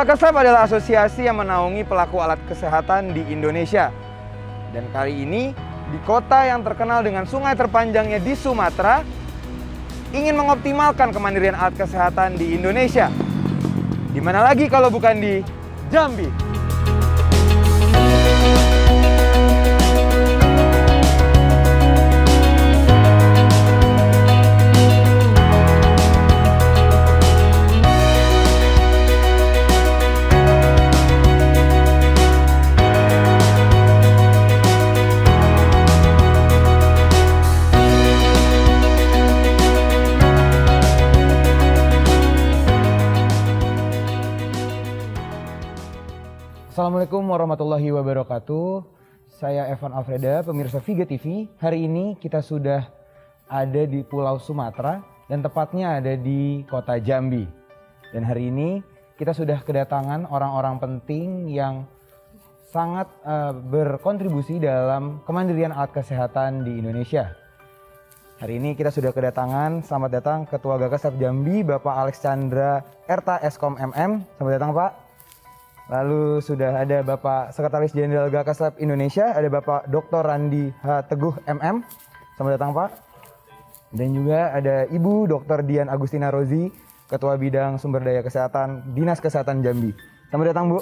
Gakaslab adalah asosiasi yang menaungi pelaku alat kesehatan di Indonesia. Dan kali ini, di kota yang terkenal dengan sungai terpanjangnya di Sumatera, ingin mengoptimalkan kemandirian alat kesehatan di Indonesia. Di mana lagi kalau bukan di Jambi? Assalamualaikum warahmatullahi wabarakatuh. Saya Evan Alfreda, pemirsa Viga TV. Hari ini kita sudah ada di Pulau Sumatera dan tepatnya ada di kota Jambi. Dan hari ini kita sudah kedatangan orang-orang penting yang sangat berkontribusi dalam kemandirian alat kesehatan di Indonesia. Hari ini kita sudah kedatangan, selamat datang Ketua Gakaslab Jambi, Bapak Alex Chandra Erta Eskom MM. Selamat datang Pak. Lalu sudah ada Bapak Sekretaris Jenderal Gakaslab Indonesia, ada Bapak Dr. Randi H. Teguh MM. Selamat datang Pak. Dan juga ada Ibu Dr. Dian Agustina Rozi, Ketua Bidang Sumber Daya Kesehatan Dinas Kesehatan Jambi. Selamat datang Bu.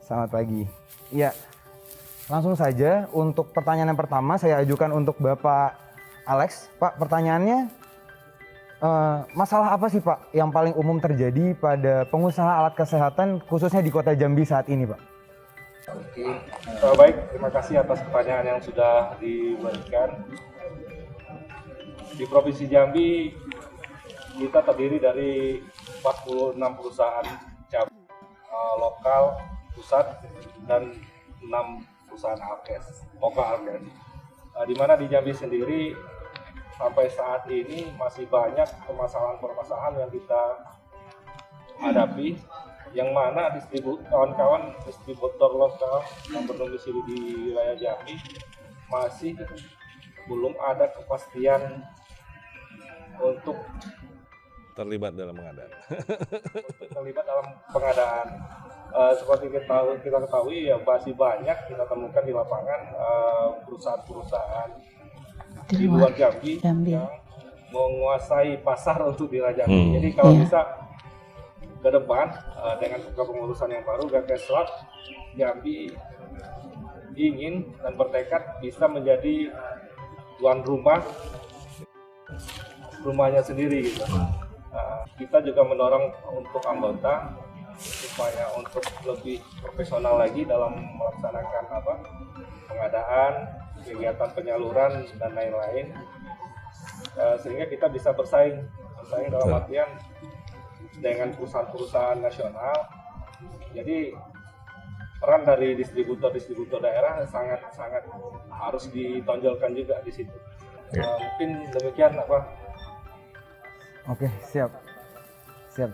Selamat pagi. Iya, langsung saja untuk pertanyaan yang pertama saya ajukan untuk Bapak Alex. Pak, pertanyaannya, masalah apa sih Pak yang paling umum terjadi pada pengusaha alat kesehatan khususnya di kota Jambi saat ini Pak? Oke, baik, terima kasih atas pertanyaan yang sudah diberikan. Di Provinsi Jambi kita terdiri dari 46 perusahaan cabang lokal, pusat, dan 6 perusahaan alkes, lokal alkes. Di mana di Jambi sendiri sampai saat ini masih banyak permasalahan-permasalahan yang kita hadapi, yang mana kawan-kawan distributor lokal yang berdomisili di wilayah Jambi masih belum ada kepastian untuk terlibat dalam pengadaan. Seperti kita ketahui ya, masih banyak kita temukan di lapangan perusahaan-perusahaan di luar Jambi yang menguasai pasar untuk di Jambi. Jadi kalau bisa ke depan dengan kepengurusan yang baru, Gakaslab Jambi ingin dan bertekad bisa menjadi tuan rumahnya sendiri gitu. Kita juga mendorong untuk anggota supaya untuk lebih profesional lagi dalam melaksanakan pengadaan, kegiatan penyaluran dan lain-lain, sehingga kita bisa bersaing dalam artian dengan perusahaan-perusahaan nasional. Jadi peran dari distributor daerah sangat harus ditonjolkan juga di situ. Mungkin demikian Oke, siap.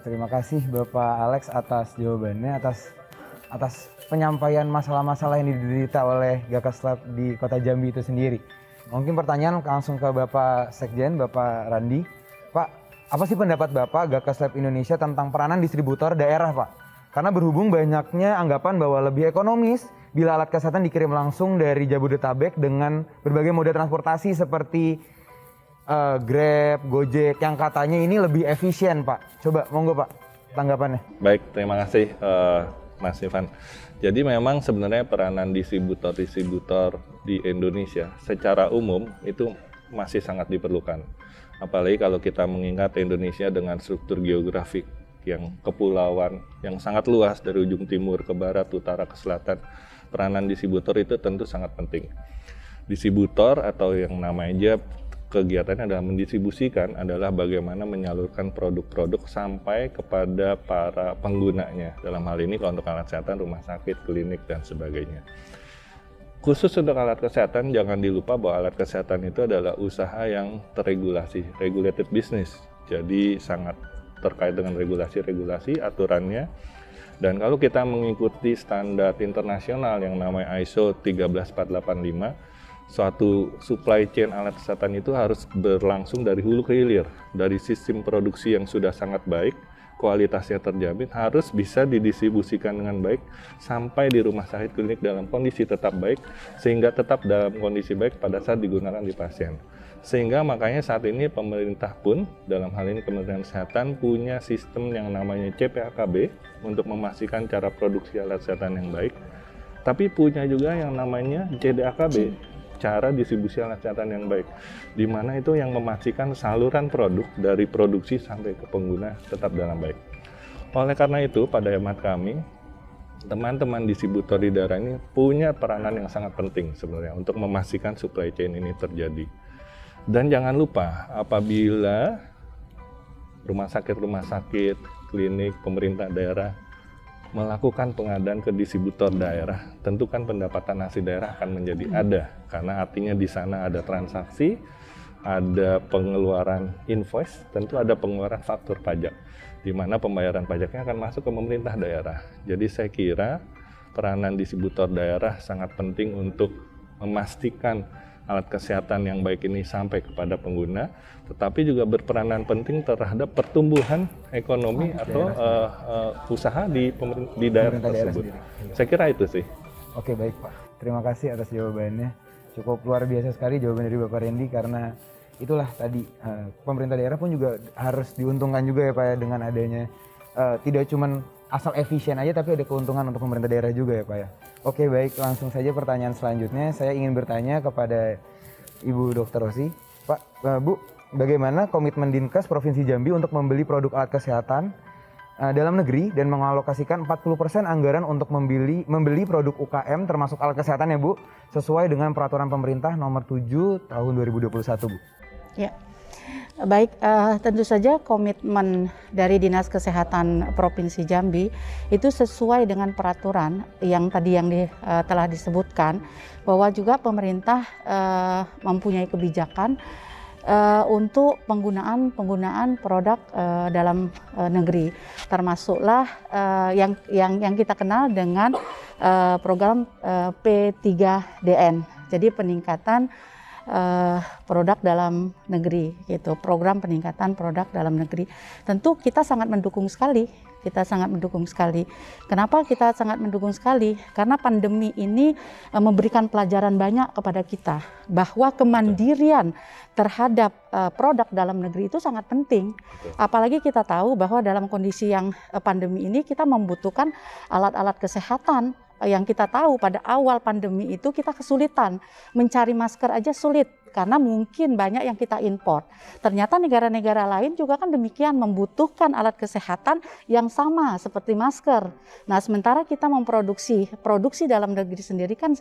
Terima kasih Bapak Alex atas jawabannya, atas penyampaian masalah-masalah yang diderita oleh Gakaslab di kota Jambi itu sendiri. Mungkin pertanyaan langsung ke Bapak Sekjen, Bapak Randi. Pak, apa sih pendapat Bapak Gakaslab Indonesia tentang peranan distributor daerah Pak? Karena berhubung banyaknya anggapan bahwa lebih ekonomis bila alat kesehatan dikirim langsung dari Jabodetabek dengan berbagai moda transportasi seperti Grab, Gojek, yang katanya ini lebih efisien Pak. Coba monggo Pak tanggapannya. Baik, terima kasih Mas Ivan. Jadi memang sebenarnya peranan distributor di Indonesia secara umum itu masih sangat diperlukan. Apalagi kalau kita mengingat Indonesia dengan struktur geografik yang kepulauan, yang sangat luas dari ujung timur ke barat, utara ke selatan. Peranan distributor itu tentu sangat penting. Distributor atau yang namanya kegiatannya adalah mendistribusikan, adalah bagaimana menyalurkan produk-produk sampai kepada para penggunanya. Dalam hal ini kalau untuk alat kesehatan, rumah sakit, klinik, dan sebagainya. Khusus untuk alat kesehatan, jangan dilupa bahwa alat kesehatan itu adalah usaha yang terregulasi, regulated business. Jadi sangat terkait dengan regulasi aturannya. Dan kalau kita mengikuti standar internasional yang namanya ISO 13485, suatu supply chain alat kesehatan itu harus berlangsung dari hulu ke hilir, dari sistem produksi yang sudah sangat baik, kualitasnya terjamin, harus bisa didistribusikan dengan baik sampai di rumah sakit klinik dalam kondisi tetap baik, sehingga tetap dalam kondisi baik pada saat digunakan di pasien. Sehingga makanya saat ini pemerintah pun, dalam hal ini Kementerian Kesehatan, punya sistem yang namanya CPAKB untuk memastikan cara produksi alat kesehatan yang baik. Tapi punya juga yang namanya CDAKB, cara distribusi alat kesehatan yang baik, di mana itu yang memastikan saluran produk dari produksi sampai ke pengguna tetap dalam baik. Oleh karena itu, pada hemat kami, teman-teman distributor di daerah ini punya peranan yang sangat penting sebenarnya untuk memastikan supply chain ini terjadi. Dan jangan lupa, apabila rumah sakit, klinik, pemerintah daerah melakukan pengadaan ke distributor daerah, tentu kan pendapatan asli daerah akan menjadi ada, karena artinya di sana ada transaksi, ada pengeluaran invoice, tentu ada pengeluaran faktur pajak, di mana pembayaran pajaknya akan masuk ke pemerintah daerah. Jadi saya kira peranan distributor daerah sangat penting untuk memastikan alat kesehatan yang baik ini sampai kepada pengguna, tetapi juga berperanan penting terhadap pertumbuhan ekonomi atau usaha di daerah tersebut. Saya kira itu sih. Oke, baik Pak. Terima kasih atas jawabannya. Cukup luar biasa sekali jawaban dari Bapak Randy, karena itulah tadi pemerintah daerah pun juga harus diuntungkan juga ya Pak ya, dengan adanya tidak cuman asal efisien aja, tapi ada keuntungan untuk pemerintah daerah juga ya Pak ya. Oke, baik, langsung saja pertanyaan selanjutnya. Saya ingin bertanya kepada Ibu Dr. Rosi. Pak, Bu, bagaimana komitmen Dinkes Provinsi Jambi untuk membeli produk alat kesehatan dalam negeri dan mengalokasikan 40% anggaran untuk membeli produk UKM termasuk alat kesehatan ya Bu, sesuai dengan peraturan pemerintah nomor 7 tahun 2021 Bu? Ya. Baik, tentu saja komitmen dari Dinas Kesehatan Provinsi Jambi itu sesuai dengan peraturan yang tadi telah disebutkan, bahwa juga pemerintah mempunyai kebijakan untuk penggunaan produk dalam negeri, termasuklah yang kita kenal dengan program P3DN, jadi peningkatan produk dalam negeri gitu, program peningkatan produk dalam negeri. Tentu kita sangat mendukung sekali, Kenapa kita sangat mendukung sekali? Karena pandemi ini memberikan pelajaran banyak kepada kita, bahwa kemandirian terhadap produk dalam negeri itu sangat penting. Apalagi kita tahu bahwa dalam kondisi yang pandemi ini kita membutuhkan alat-alat kesehatan. Yang kita tahu pada awal pandemi itu kita kesulitan mencari masker aja sulit, karena mungkin banyak yang kita impor. Ternyata negara-negara lain juga kan demikian, membutuhkan alat kesehatan yang sama seperti masker. Nah, sementara kita produksi dalam negeri sendiri kan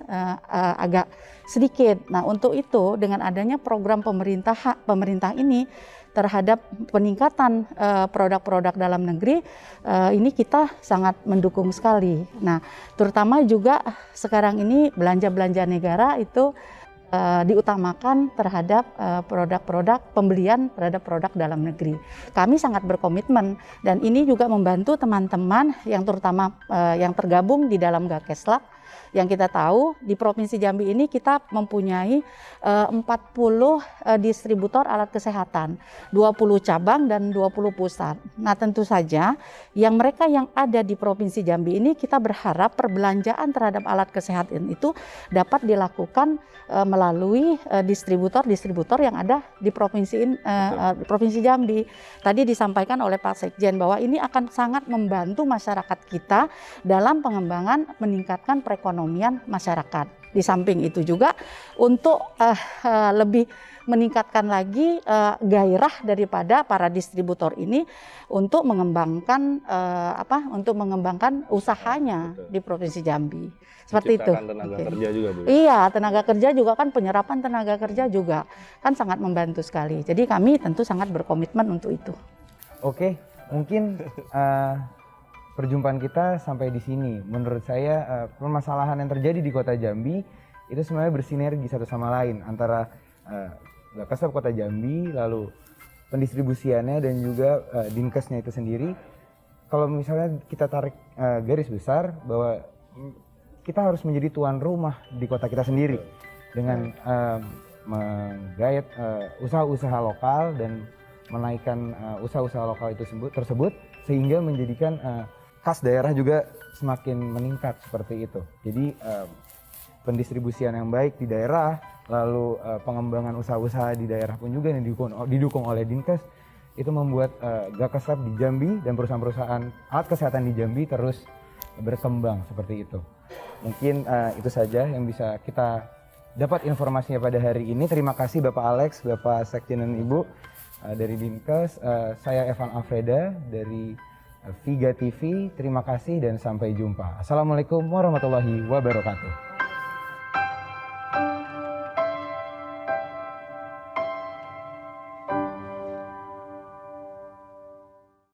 agak sedikit. Nah, untuk itu dengan adanya program pemerintah ini terhadap peningkatan produk-produk dalam negeri, ini kita sangat mendukung sekali. Nah, terutama juga sekarang ini belanja negara itu diutamakan terhadap produk-produk pembelian terhadap produk dalam negeri. Kami sangat berkomitmen, dan ini juga membantu teman-teman yang terutama yang tergabung di dalam Gakeslab. Yang kita tahu di Provinsi Jambi ini kita mempunyai 40 distributor alat kesehatan, 20 cabang dan 20 pusat. Nah, tentu saja mereka yang ada di Provinsi Jambi ini kita berharap perbelanjaan terhadap alat kesehatan itu dapat dilakukan melalui distributor yang ada di Provinsi Jambi. Tadi disampaikan oleh Pak Sekjen bahwa ini akan sangat membantu masyarakat kita dalam pengembangan meningkatkan perekonomian masyarakat. Di samping itu juga untuk lebih meningkatkan lagi gairah daripada para distributor ini untuk mengembangkan usahanya di Provinsi Jambi. Seperti itu. Tenaga kerja juga, Bu. Iya, tenaga kerja juga kan, penyerapan tenaga kerja juga kan sangat membantu sekali. Jadi kami tentu sangat berkomitmen untuk itu. Oke, mungkin perjumpaan kita sampai di sini. Menurut saya permasalahan yang terjadi di Kota Jambi itu sebenarnya bersinergi satu sama lain antara Gakeslab Kota Jambi, lalu pendistribusiannya dan juga Dinkesnya itu sendiri. Kalau misalnya kita tarik garis besar bahwa kita harus menjadi tuan rumah di kota kita sendiri dengan menggait usaha-usaha lokal dan menaikkan usaha-usaha lokal itu tersebut, sehingga menjadikan kas daerah juga semakin meningkat seperti itu. Jadi pendistribusian yang baik di daerah, lalu pengembangan usaha-usaha di daerah pun juga yang didukung oleh Dinkes, itu membuat Gakes Lab di Jambi dan perusahaan-perusahaan alat kesehatan di Jambi terus berkembang seperti itu. Mungkin itu saja yang bisa kita dapat informasinya pada hari ini. Terima kasih Bapak Alex, Bapak Sekjen dan Ibu dari Dinkes. Saya Evan Alfreda dari Viga TV. Terima kasih dan sampai jumpa. Assalamualaikum warahmatullahi wabarakatuh.